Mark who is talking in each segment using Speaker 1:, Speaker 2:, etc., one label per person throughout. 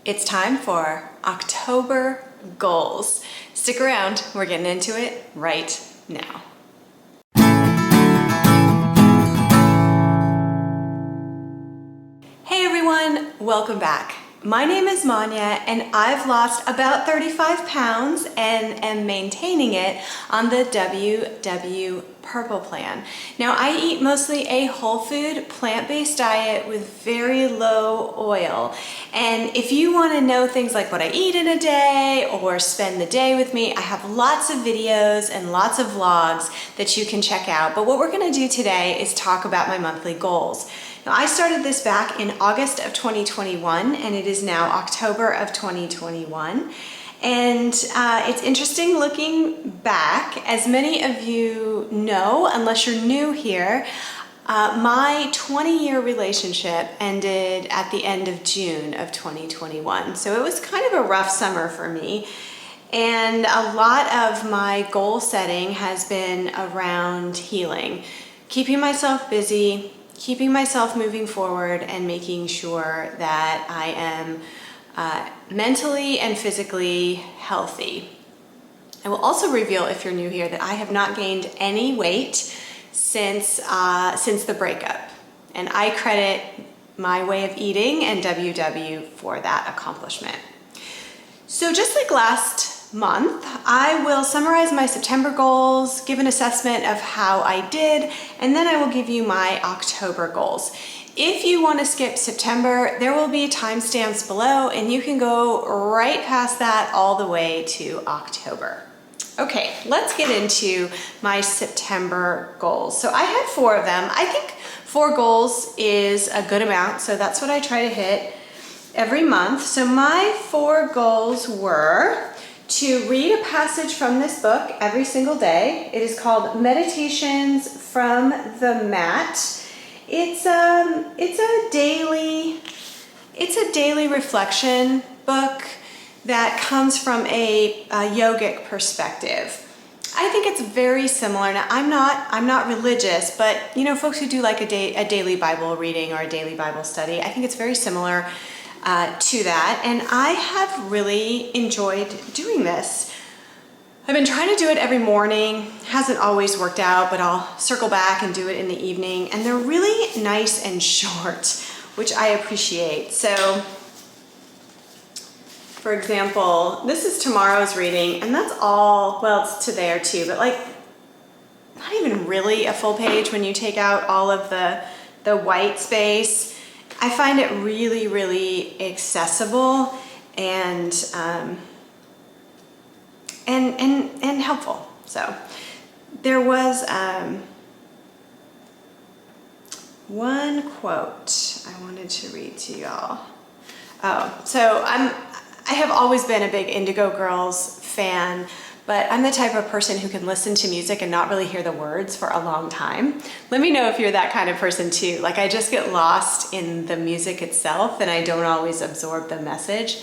Speaker 1: It's time for October goals. Stick around, we're getting into it right now. Hey everyone, welcome back. My name is Manya and I've lost about 35 pounds and am maintaining it on the WW Purple Plan. Now I eat mostly a whole food, plant-based diet with very low oil. And if you want to know things like what I eat in a day or spend the day with me, I have lots of videos and lots of vlogs that you can check out. But what we're going to do today is talk about my monthly goals. Now, I started this back in August of 2021, and it is now October of 2021. And it's interesting looking back. As many of you know, unless you're new here, my 20-year relationship ended at the end of June of 2021. So it was kind of a rough summer for me. And a lot of my goal setting has been around healing, keeping myself busy, keeping myself moving forward, and making sure that I am mentally and physically healthy. I will also reveal, if you're new here, that I have not gained any weight since the breakup. And I credit my way of eating and WW for that accomplishment. So just like last month, I will summarize my September goals, give an assessment of how I did, and then I will give you my October goals. If you want to skip September, there will be timestamps below and you can go right past that all the way to October. Okay, let's get into my September goals. So I had 4 of them. I think 4 goals is a good amount, so that's what I try to hit every month. So my 4 goals were to read a passage from this book every single day. It is called Meditations from the Mat. It's a daily reflection book that comes from a yogic perspective. I think it's very similar. Now, I'm not religious, but you know, folks who do like a daily Bible reading or a daily Bible study, I think it's very similar to that, and I have really enjoyed doing this. I've been trying to do it every morning. Hasn't always worked out, but I'll circle back and do it in the evening, and they're really nice and short, which I appreciate. So, for example, this is tomorrow's reading, and that's all, well, it's to there too, but like not even really a full page when you take out all of the white space. I find it really, really accessible and helpful. So there was one quote I wanted to read to y'all. So I have always been a big Indigo Girls fan, but I'm the type of person who can listen to music and not really hear the words for a long time. Let me know if you're that kind of person too. Like, I just get lost in the music itself and I don't always absorb the message.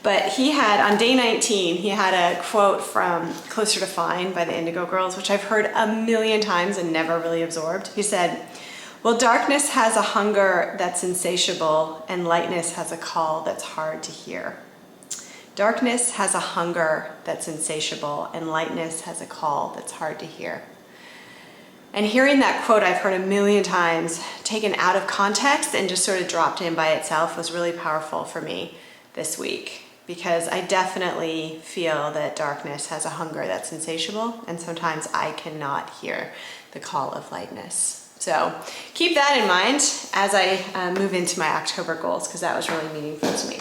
Speaker 1: But he had, on day 19, he had a quote from Closer to Fine by the Indigo Girls, which I've heard a million times and never really absorbed. He said, "Well, darkness has a hunger that's insatiable and lightness has a call that's hard to hear." Darkness has a hunger that's insatiable, and lightness has a call that's hard to hear. And hearing that quote I've heard a million times, taken out of context and just sort of dropped in by itself, was really powerful for me this week, because I definitely feel that darkness has a hunger that's insatiable, and sometimes I cannot hear the call of lightness. So keep that in mind as I move into my October goals, because that was really meaningful to me.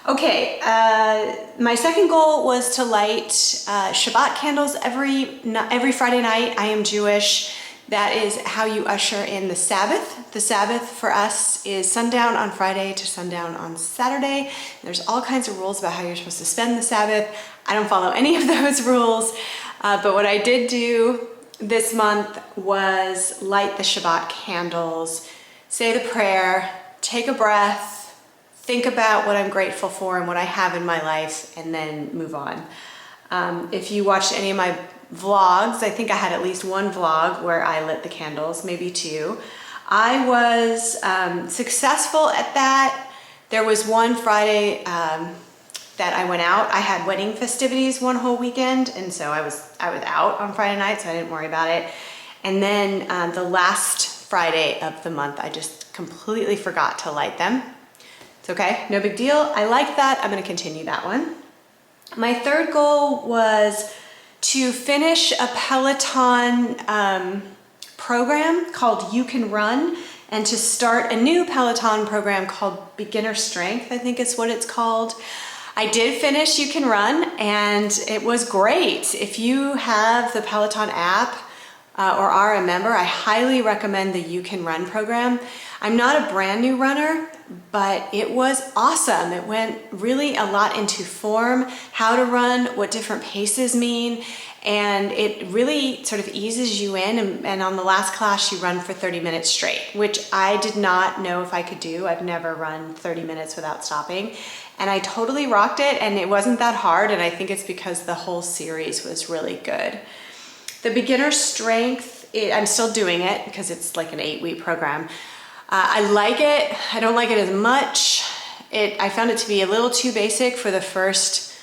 Speaker 1: Okay, my second goal was to light Shabbat candles every Friday night. I am Jewish. That is how you usher in the Sabbath. The Sabbath for us is sundown on Friday to sundown on Saturday. There's all kinds of rules about how you're supposed to spend the Sabbath. I don't follow any of those rules, but what I did do this month was light the Shabbat candles, say the prayer, take a breath, think about what I'm grateful for and what I have in my life, and then move on. If you watched any of my vlogs, I think I had at least one vlog where I lit the candles, maybe 2. I was successful at that. There was one Friday that I went out. I had wedding festivities one whole weekend, and so I was out on Friday night, so I didn't worry about it. And then the last Friday of the month, I just completely forgot to light them. It's okay, no big deal. I like that. I'm gonna continue that one. My third goal was to finish a Peloton program called You Can Run, and to start a new Peloton program called Beginner Strength, I think is what it's called. I did finish You Can Run, and it was great. If you have the Peloton app or are a member, I highly recommend the You Can Run program. I'm not a brand new runner, but it was awesome. It went really a lot into form, how to run, what different paces mean, and it really sort of eases you in. And on the last class, you run for 30 minutes straight, which I did not know if I could do. I've never run 30 minutes without stopping. And I totally rocked it, and it wasn't that hard, and I think it's because the whole series was really good. The Beginner Strength, I'm still doing it because it's like an 8-week program. I like it. I don't like it as much. I found it to be a little too basic for the first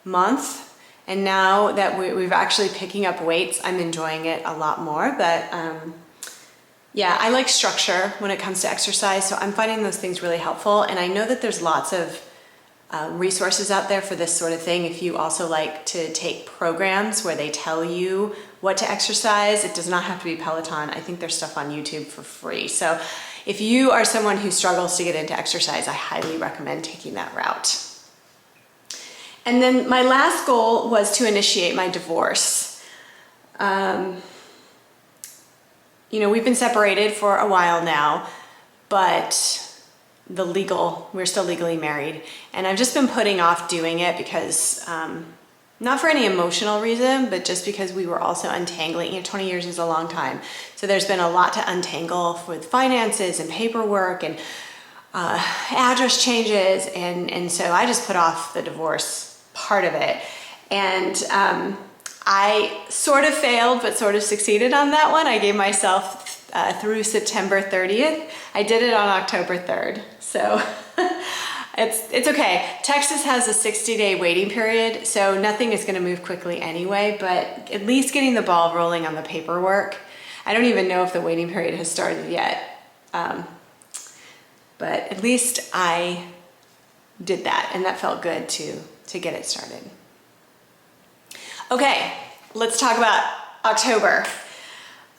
Speaker 1: month. And now that we've actually picking up weights, I'm enjoying it a lot more. But yeah, I like structure when it comes to exercise. So I'm finding those things really helpful. And I know that there's lots of resources out there for this sort of thing. If you also like to take programs where they tell you what to exercise, it does not have to be Peloton. I think there's stuff on YouTube for free. So if you are someone who struggles to get into exercise, I highly recommend taking that route. And then my last goal was to initiate my divorce. You know, we've been separated for a while now, but we're still legally married. And I've just been putting off doing it because, not for any emotional reason, but just because we were also untangling. 20 years is a long time. So there's been a lot to untangle with finances and paperwork and address changes. And so I just put off the divorce part of it. And I sort of failed, but sort of succeeded on that one. I gave myself through September 30th. I did it on October 3rd. So it's okay. Texas has a 60-day waiting period, so nothing is going to move quickly anyway, but at least getting the ball rolling on the paperwork. I don't even know if the waiting period has started yet, but at least I did that, and that felt good to get it started. Okay, let's talk about October.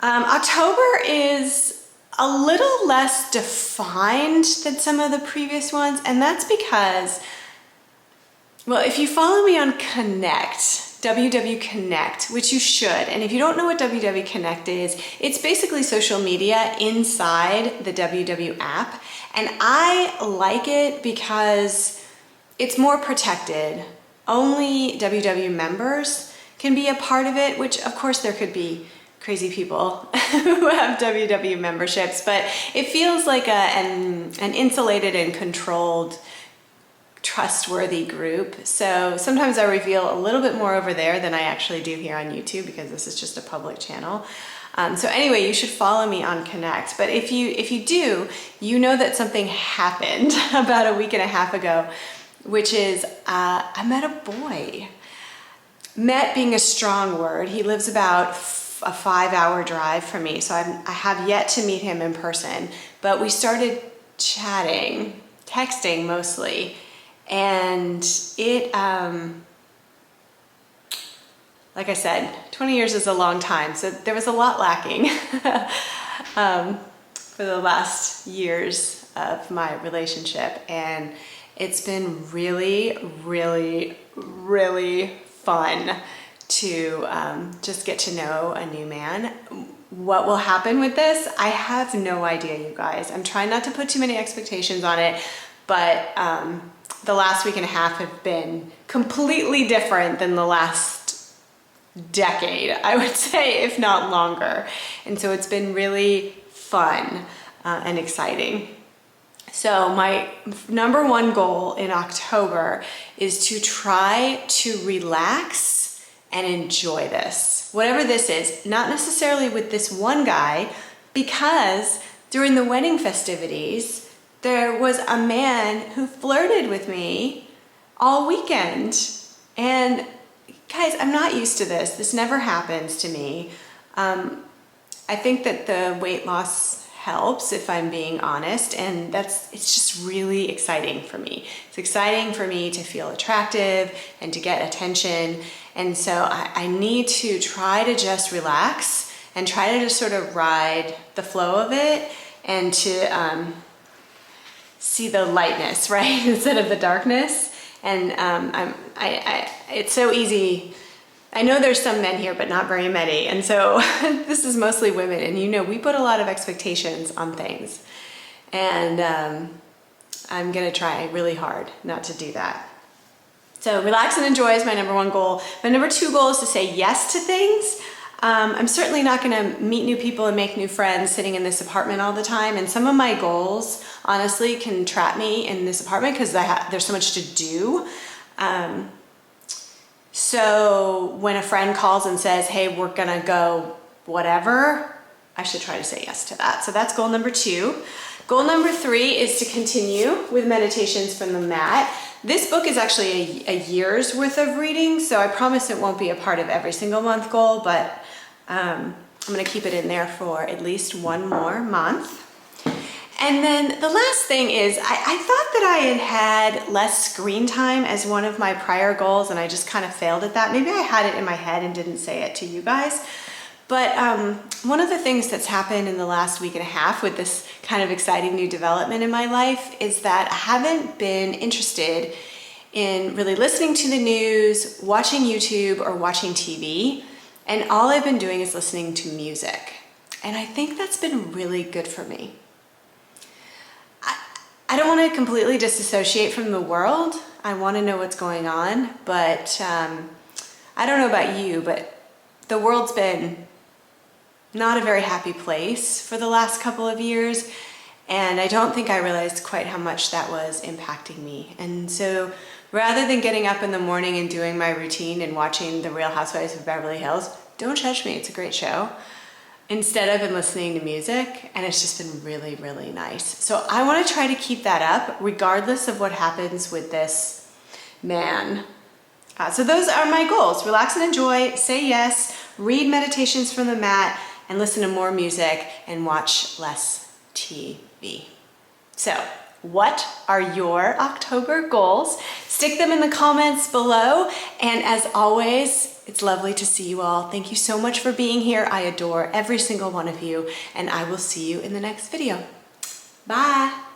Speaker 1: October is a little less defined than some of the previous ones, and that's because, well, if you follow me on Connect, WW Connect, which you should, and if you don't know what WW Connect is, it's basically social media inside the WW app, and I like it because it's more protected. Only WW members can be a part of it, which of course there could be crazy people who have WW memberships, but it feels like an insulated and controlled, trustworthy group. So sometimes I reveal a little bit more over there than I actually do here on YouTube because this is just a public channel. So anyway, you should follow me on Connect. But if you do, you know that something happened about a week and a half ago, which is I met a boy. Met being a strong word. He lives about a 5-hour drive from me, so I have yet to meet him in person, but we started chatting, texting mostly, and it, like I said, 20 years is a long time, so there was a lot lacking for the last years of my relationship, and it's been really, really, really fun to just get to know a new man. What will happen with this? I have no idea, you guys. I'm trying not to put too many expectations on it, but the last week and a half have been completely different than the last decade, I would say, if not longer. And so it's been really fun and exciting. So my number one goal in October is to try to relax and enjoy this, whatever this is, not necessarily with this one guy, because during the wedding festivities, there was a man who flirted with me all weekend. And guys, I'm not used to this. This never happens to me. I think that the weight loss helps, if I'm being honest, and it's just really exciting for me. It's exciting for me to feel attractive and to get attention. And so I need to try to just relax and try to just sort of ride the flow of it and to see the lightness, right, instead of the darkness. And it's so easy. I know there's some men here, but not very many. And so this is mostly women. And you know, we put a lot of expectations on things. And I'm gonna try really hard not to do that. So relax and enjoy is my number one goal. My number two goal is to say yes to things. I'm certainly not gonna meet new people and make new friends sitting in this apartment all the time. And some of my goals, honestly, can trap me in this apartment because there's so much to do. So when a friend calls and says, hey, we're gonna go whatever, I should try to say yes to that. So that's goal number two. Goal number three is to continue with meditations from the mat. This book is actually a year's worth of reading, so I promise it won't be a part of every single month goal, but I'm gonna keep it in there for at least one more month. And then the last thing is, I thought that I had less screen time as one of my prior goals, and I just kind of failed at that. Maybe I had it in my head and didn't say it to you guys. But one of the things that's happened in the last week and a half with this kind of exciting new development in my life is that I haven't been interested in really listening to the news, watching YouTube, or watching TV. And all I've been doing is listening to music. And I think that's been really good for me. I don't want to completely disassociate from the world. I want to know what's going on, but I don't know about you, but the world's been not a very happy place for the last couple of years, and I don't think I realized quite how much that was impacting me. And so rather than getting up in the morning and doing my routine and watching The Real Housewives of Beverly Hills, don't judge me, it's a great show. Instead, I've been listening to music, and it's just been really, really nice. So I want to try to keep that up regardless of what happens with this man. So those are my goals. Relax and enjoy, say yes, read meditations from the mat, and listen to more music and watch less TV. So what are your October goals? Stick them in the comments below. And as always, it's lovely to see you all. Thank you so much for being here. I adore every single one of you, and I will see you in the next video. Bye.